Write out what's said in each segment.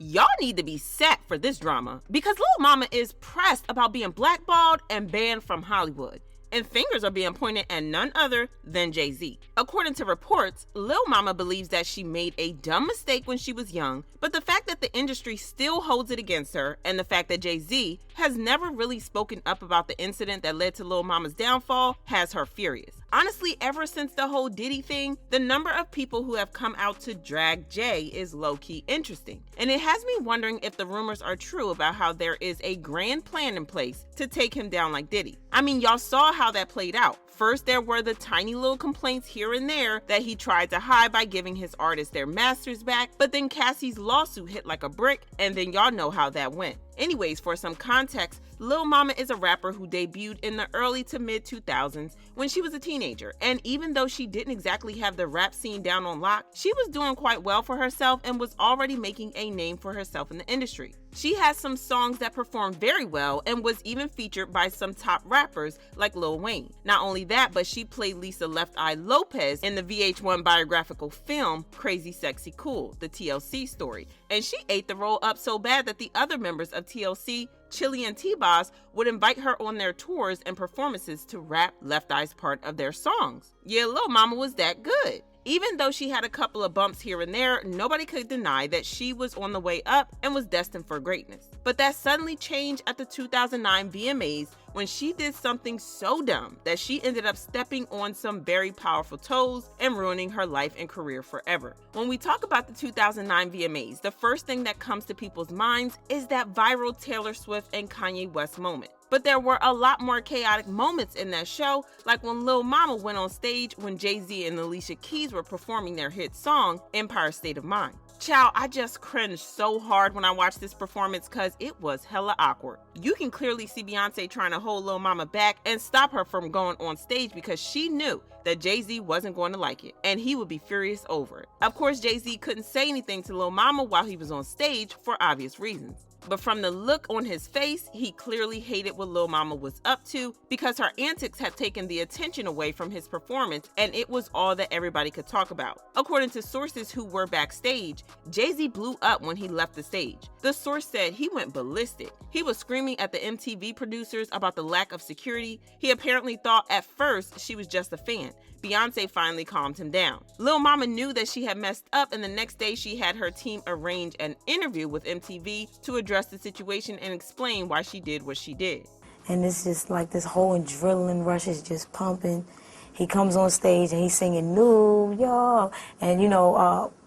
Y'all need to be set for this drama because Lil Mama is pressed about being blackballed and banned from Hollywood. And fingers are being pointed at none other than Jay-Z. According to reports, Lil Mama believes that she made a dumb mistake when she was young, but the fact that the industry still holds it against her and the fact that Jay-Z has never really spoken up about the incident that led to Lil Mama's downfall has her furious. Honestly, ever since the whole Diddy thing, the number of people who have come out to drag Jay is low-key interesting. And it has me wondering if the rumors are true about how there is a grand plan in place to take him down like Diddy. I mean, y'all saw how that played out. First, there were the tiny little complaints here and there that he tried to hide by giving his artists their masters back, but then Cassie's lawsuit hit like a brick, and then y'all know how that went. Anyways, for some context, Lil Mama is a rapper who debuted in the early to mid 2000s when she was a teenager, and even though she didn't exactly have the rap scene down on lock, she was doing quite well for herself and was already making a name for herself in the industry. She has some songs that performed very well and was even featured by some top rappers like Lil Wayne. Not only that, but she played Lisa Left Eye Lopez in the VH1 biographical film Crazy Sexy Cool, the TLC story. And she ate the role up so bad that the other members of TLC, Chili and T-Boz, would invite her on their tours and performances to rap Left Eye's part of their songs. Yeah, Lil Mama was that good. Even though she had a couple of bumps here and there, nobody could deny that she was on the way up and was destined for greatness. But that suddenly changed at the 2009 VMAs when she did something so dumb that she ended up stepping on some very powerful toes and ruining her life and career forever. When we talk about the 2009 VMAs, the first thing that comes to people's minds is that viral Taylor Swift and Kanye West moment. But there were a lot more chaotic moments in that show, like when Lil Mama went on stage when Jay-Z and Alicia Keys were performing their hit song, Empire State of Mind. Child, I just cringed so hard when I watched this performance because it was hella awkward. You can clearly see Beyonce trying to hold Lil Mama back and stop her from going on stage because she knew that Jay-Z wasn't going to like it, and he would be furious over it. Of course, Jay-Z couldn't say anything to Lil Mama while he was on stage for obvious reasons. But from the look on his face, he clearly hated what Lil Mama was up to because her antics had taken the attention away from his performance, and it was all that everybody could talk about. According to sources who were backstage, Jay-Z blew up when he left the stage. The source said he went ballistic. He was screaming at the MTV producers about the lack of security. He apparently thought at first she was just a fan. Beyonce finally calmed him down. Lil Mama knew that she had messed up, and the next day she had her team arrange an interview with MTV to address the situation and explain why she did what she did. And it's just like this whole adrenaline rush is just pumping. He comes on stage and he's singing New York, and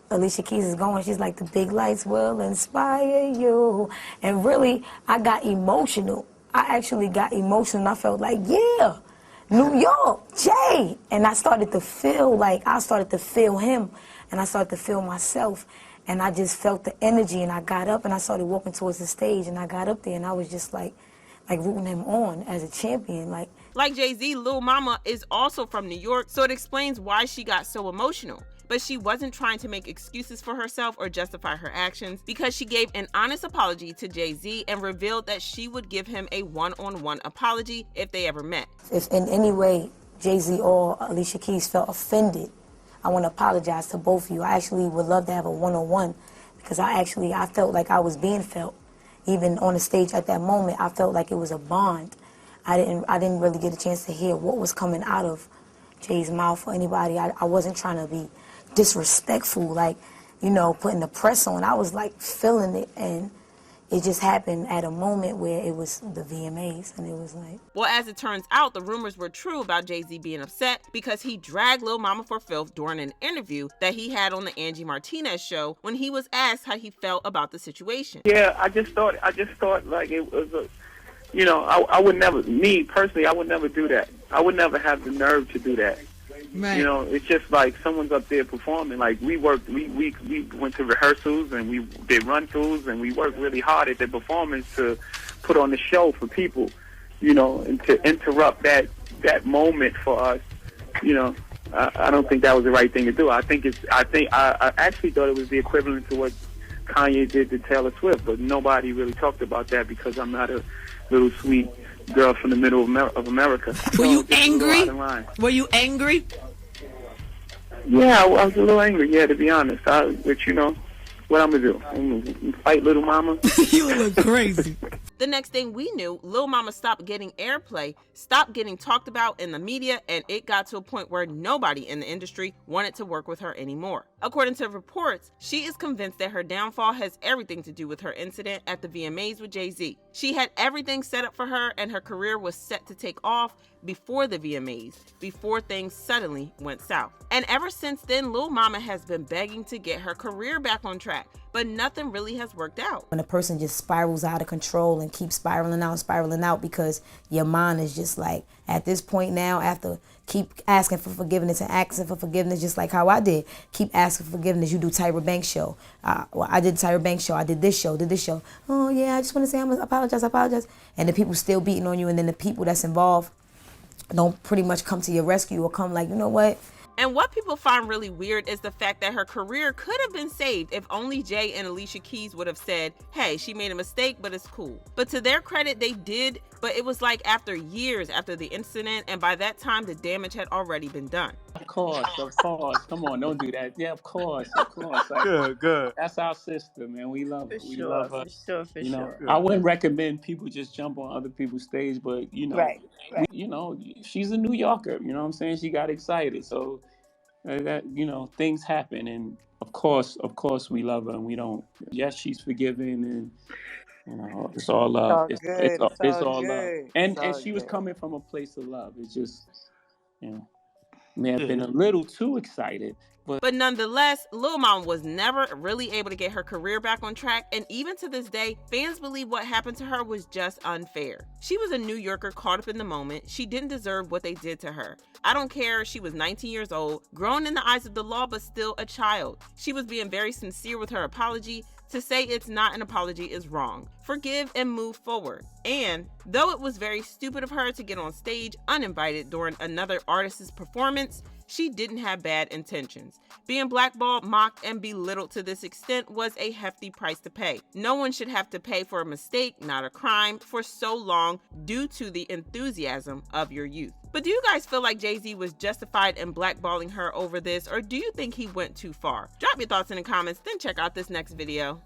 Alicia Keys is going, she's like, the big lights will inspire you. And really, I got emotional. I actually got emotional, and I felt like, yeah, New York, Jay. And I started to feel him, and I started to feel myself. And I just felt the energy, and I got up, and I started walking towards the stage, and I got up there, and I was just like rooting him on as a champion. Like Jay-Z, Lil Mama is also from New York, so it explains why she got so emotional. But she wasn't trying to make excuses for herself or justify her actions because she gave an honest apology to Jay-Z and revealed that she would give him a one-on-one apology if they ever met. If in any way Jay-Z or Alicia Keys felt offended, I want to apologize to both of you. I actually would love to have a one-on-one because I felt like I was being felt. Even on the stage at that moment, I felt like it was a bond. I didn't really get a chance to hear what was coming out of Jay's mouth or anybody. I wasn't trying to be disrespectful, putting the press on. I was feeling it, and it just happened at a moment where it was the VMAs, and it was like... Well, as it turns out, the rumors were true about Jay-Z being upset because he dragged Lil Mama for filth during an interview that he had on the Angie Martinez show when he was asked how he felt about the situation. Yeah, I just thought like it was I would never, me personally, I would never do that. I would never have the nerve to do that. Right. It's just like someone's up there performing. Like we went to rehearsals and we did run-throughs and we worked really hard at the performance to put on the show for people, and to interrupt that moment for us, I don't think that was the right thing to do. I actually thought it was the equivalent to what Kanye did to Taylor Swift, but nobody really talked about that because I'm not a little sweet girl from the middle of America. Were you angry? Were you angry? Yeah, I was a little angry, to be honest. But What I'm gonna do? I'm gonna fight Lil Mama? You look crazy. The next thing we knew, Lil Mama stopped getting airplay, stopped getting talked about in the media, and it got to a point where nobody in the industry wanted to work with her anymore. According to reports, she is convinced that her downfall has everything to do with her incident at the VMAs with Jay-Z. She had everything set up for her, and her career was set to take off before the VMAs, before things suddenly went south. And ever since then, Lil Mama has been begging to get her career back on track, but nothing really has worked out. When a person just spirals out of control and keeps spiraling out because your mind is just like, at this point now, after keep asking for forgiveness and asking for forgiveness, just like how I did, keep asking for forgiveness. You do Tyra Banks show. Well, I did Tyra Banks show. I did this show, Oh yeah, I just want to say I apologize. And the people still beating on you, and then the people that's involved don't pretty much come to your rescue or come like, you know what? And what people find really weird is the fact that her career could have been saved if only Jay and Alicia Keys would have said, hey, she made a mistake, but it's cool. But to their credit, they did, but it was like after years after the incident, and by that time, the damage had already been done. Of course. Come on, don't do that. Yeah, of course. Like, Good. That's our sister, man. We love her. We love her. For sure. I wouldn't recommend people just jump on other people's stage, but Right. She's a New Yorker. You know what I'm saying? She got excited, so that things happen, and of course we love her, and we don't. Yes, she's forgiven, and it's all love. It's all love. And she was coming from a place of love. It's just may have been a little too excited. But nonetheless, Lil Mama was never really able to get her career back on track, and even to this day, fans believe what happened to her was just unfair. She was a New Yorker caught up in the moment. She didn't deserve what they did to her. I don't care, she was 19 years old, grown in the eyes of the law, but still a child. She was being very sincere with her apology. To say it's not an apology is wrong. Forgive and move forward. And though it was very stupid of her to get on stage uninvited during another artist's performance, she didn't have bad intentions. Being blackballed, mocked, and belittled to this extent was a hefty price to pay. No one should have to pay for a mistake, not a crime, for so long due to the enthusiasm of your youth. But do you guys feel like Jay-Z was justified in blackballing her over this, or do you think he went too far? Drop your thoughts in the comments, then check out this next video.